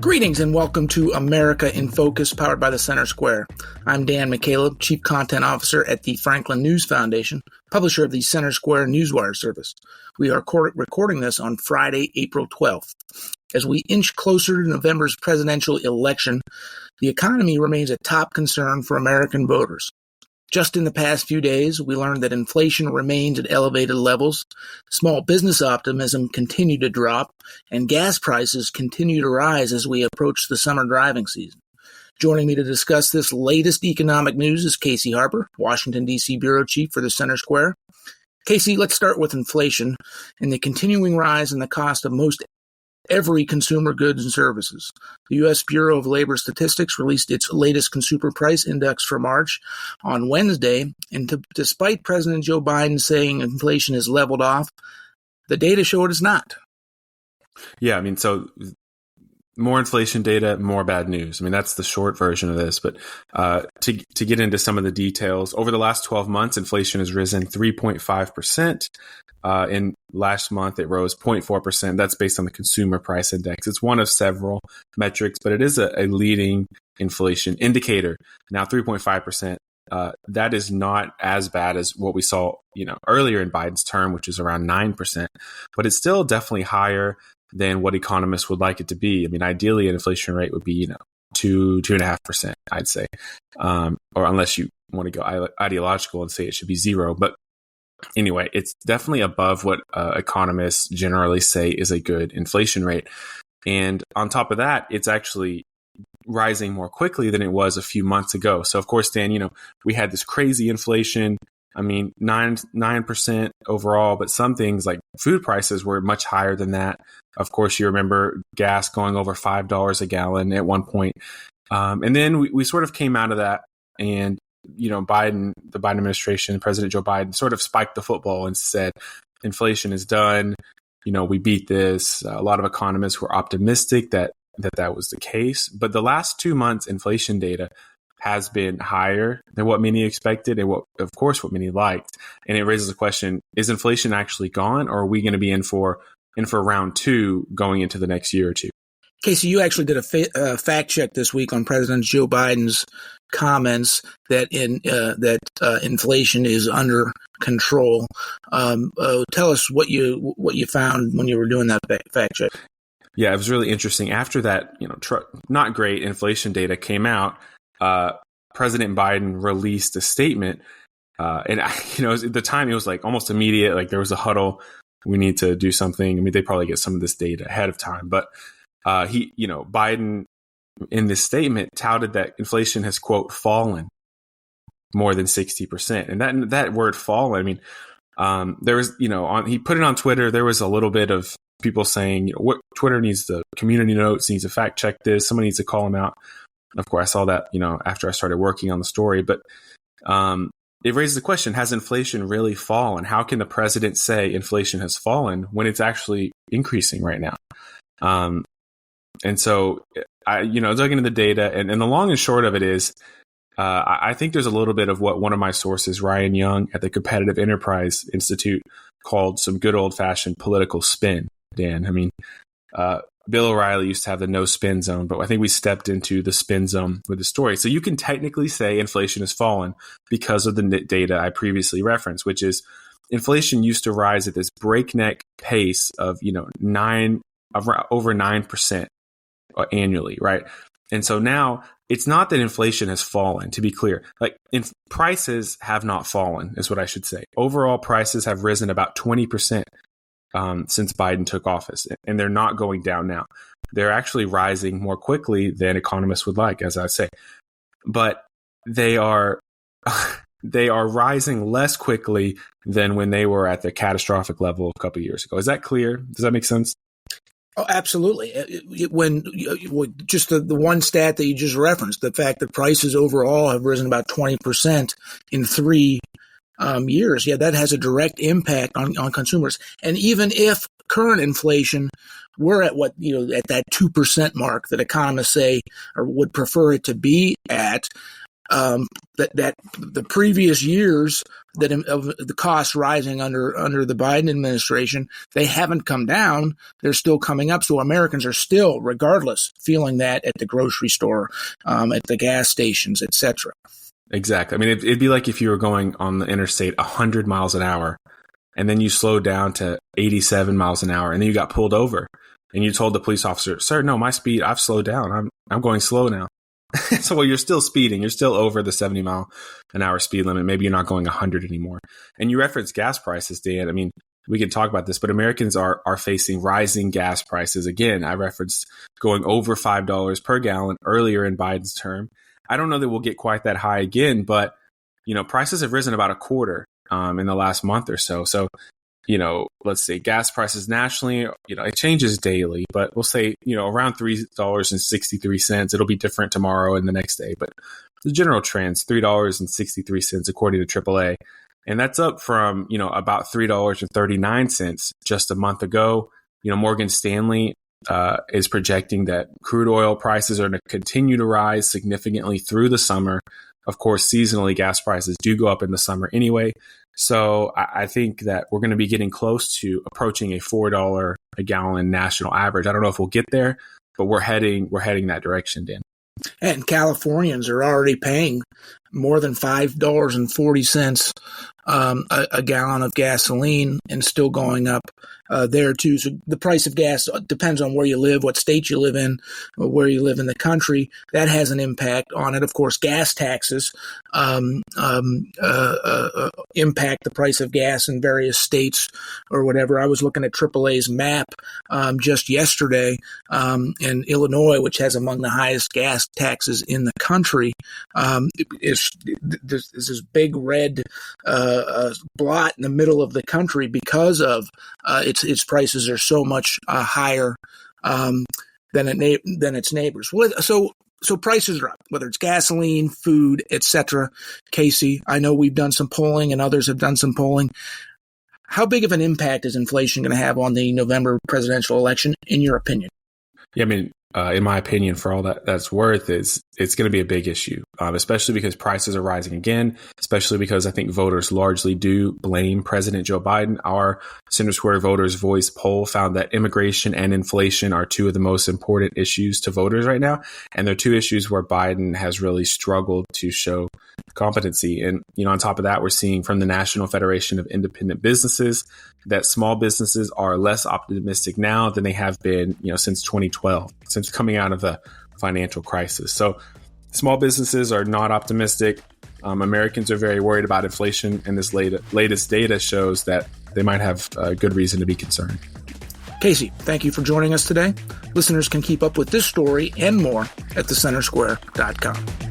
Greetings and welcome to America in Focus, powered by the Center Square. I'm Dan McCaleb, Chief Content Officer at the Franklin News Foundation, publisher of the Center Square Newswire service. We are recording this on Friday, April 12th. As we inch closer to November's presidential election, the economy remains a top concern for American voters. Just in the past few days, we learned that inflation remains at elevated levels, small business optimism continued to drop, and gas prices continue to rise as we approach the summer driving season. Joining me to discuss this latest economic news is Casey Harper, Washington, D.C. Bureau Chief for the Center Square. Casey, let's start with inflation and the continuing rise in the cost of most every consumer goods and services. The U.S. Bureau of Labor Statistics released its latest consumer price index for March on Wednesday, and despite President Joe Biden saying inflation has leveled off, the data show it is not. Yeah, so more inflation data, more bad news. That's the short version of this. But to get into some of the details, over the last 12 months, inflation has risen 3.5%. In last month, it rose 0.4%. That's based on the Consumer Price Index. It's one of several metrics, but it is a leading inflation indicator. Now, 3.5%, that is not as bad as what we saw, earlier in Biden's term, which is around 9%. But it's still definitely higher than what economists would like it to be. Ideally, an inflation rate would be, 2.5%, I'd say, or unless you want to go ideological and say it should be zero. But anyway, it's definitely above what economists generally say is a good inflation rate. And on top of that, it's actually rising more quickly than it was a few months ago. So, of course, Dan, we had this crazy inflation. 9% overall, but some things like food prices were much higher than that. Of course, you remember gas going over $5 a gallon at one point. And then we sort of came out of that, and the Biden administration, President Joe Biden, sort of spiked the football and said, inflation is done. We beat this. A lot of economists were optimistic that was the case. But the last 2 months, inflation data has been higher than what many expected and what many liked. And it raises the question, is inflation actually gone, or are we going to be in for round two going into the next year or two? Casey, you actually did a fact check this week on President Joe Biden's comments that inflation is under control. Tell us what you found when you were doing that fact check. Yeah, it was really interesting. After that, not great inflation data came out, President Biden released a statement, and at the time it was like almost immediate. Like there was a huddle. We need to do something. They probably get some of this data ahead of time, but Biden in this statement touted that inflation has, quote, fallen more than 60%. And that word fallen, there was, he put it on Twitter. There was a little bit of people saying, what Twitter needs the community notes, needs to fact check this. Someone needs to call him out. Of course, I saw that, after I started working on the story, but it raises the question, has inflation really fallen? How can the president say inflation has fallen when it's actually increasing right now? And so I, dug into the data, and the long and short of it is, I think there's a little bit of what one of my sources, Ryan Young at the Competitive Enterprise Institute, called some good old fashioned political spin, Dan. Bill O'Reilly used to have the no spin zone, but I think we stepped into the spin zone with the story. So you can technically say inflation has fallen because of the data I previously referenced, which is inflation used to rise at this breakneck pace of, over 9% annually, right? And so now it's not that inflation has fallen, to be clear. Like prices have not fallen, is what I should say. Overall prices have risen about 20% since Biden took office, and they're not going down now. They're actually rising more quickly than economists would like, as I say. But they are rising less quickly than when they were at the catastrophic level a couple of years ago. Is that clear? Does that make sense? Oh, absolutely. When just the one stat that you just referenced, the fact that prices overall have risen about 20% in 3 years, that has a direct impact on consumers. And even if current inflation were at at that 2% mark that economists say or would prefer it to be at, that the previous years of the costs rising under the Biden administration, they haven't come down. They're still coming up. So Americans are still, regardless, feeling that at the grocery store, at the gas stations, etc. Exactly. I mean, it'd be like if you were going on the interstate 100 miles an hour and then you slowed down to 87 miles an hour and then you got pulled over and you told the police officer, "Sir, no, my speed, I've slowed down. I'm going slow now." So, well, you're still speeding. You're still over the 70 mile an hour speed limit. Maybe you're not going 100 anymore. And you referenced gas prices, Dan. I mean, we can talk about this, but Americans are facing rising gas prices. Again, I referenced going over $5 per gallon earlier in Biden's term. I don't know that we'll get quite that high again, but, prices have risen about a quarter in the last month or so. So, let's say gas prices nationally, it changes daily, but we'll say, around $3.63. It'll be different tomorrow and the next day. But the general trend's $3.63 according to AAA. And that's up from, about $3.39 just a month ago. Morgan Stanley is projecting that crude oil prices are going to continue to rise significantly through the summer. Of course, seasonally, gas prices do go up in the summer anyway. So I think that we're going to be getting close to approaching a $4 a gallon national average. I don't know if we'll get there, but we're heading that direction, Dan. And Californians are already paying more than $5.40 a gallon of gasoline, and still going up there too. So the price of gas depends on where you live, what state you live in, or where you live in the country. That has an impact on it. Of course, gas taxes impact the price of gas in various states or whatever. I was looking at AAA's map just yesterday, and Illinois, which has among the highest gas taxes in the country, is this big red blot in the middle of the country because of its prices are so much higher than its neighbors. So prices are up, whether it's gasoline, food, etc. Casey, I know we've done some polling and others have done some polling. How big of an impact is inflation going to have on the November presidential election, in your opinion? Yeah, I mean, in my opinion, for all that's worth, it's going to be a big issue, especially because prices are rising again, especially because I think voters largely do blame President Joe Biden. Our Center Square Voters Voice poll found that immigration and inflation are two of the most important issues to voters right now. And they're two issues where Biden has really struggled to show competency. And, on top of that, we're seeing from the National Federation of Independent Businesses that small businesses are less optimistic now than they have been, since 2012, since coming out of the financial crisis. So small businesses are not optimistic. Americans are very worried about inflation, and this latest data shows that they might have good reason to be concerned. Casey, thank you for joining us today. Listeners can keep up with this story and more at thecentersquare.com.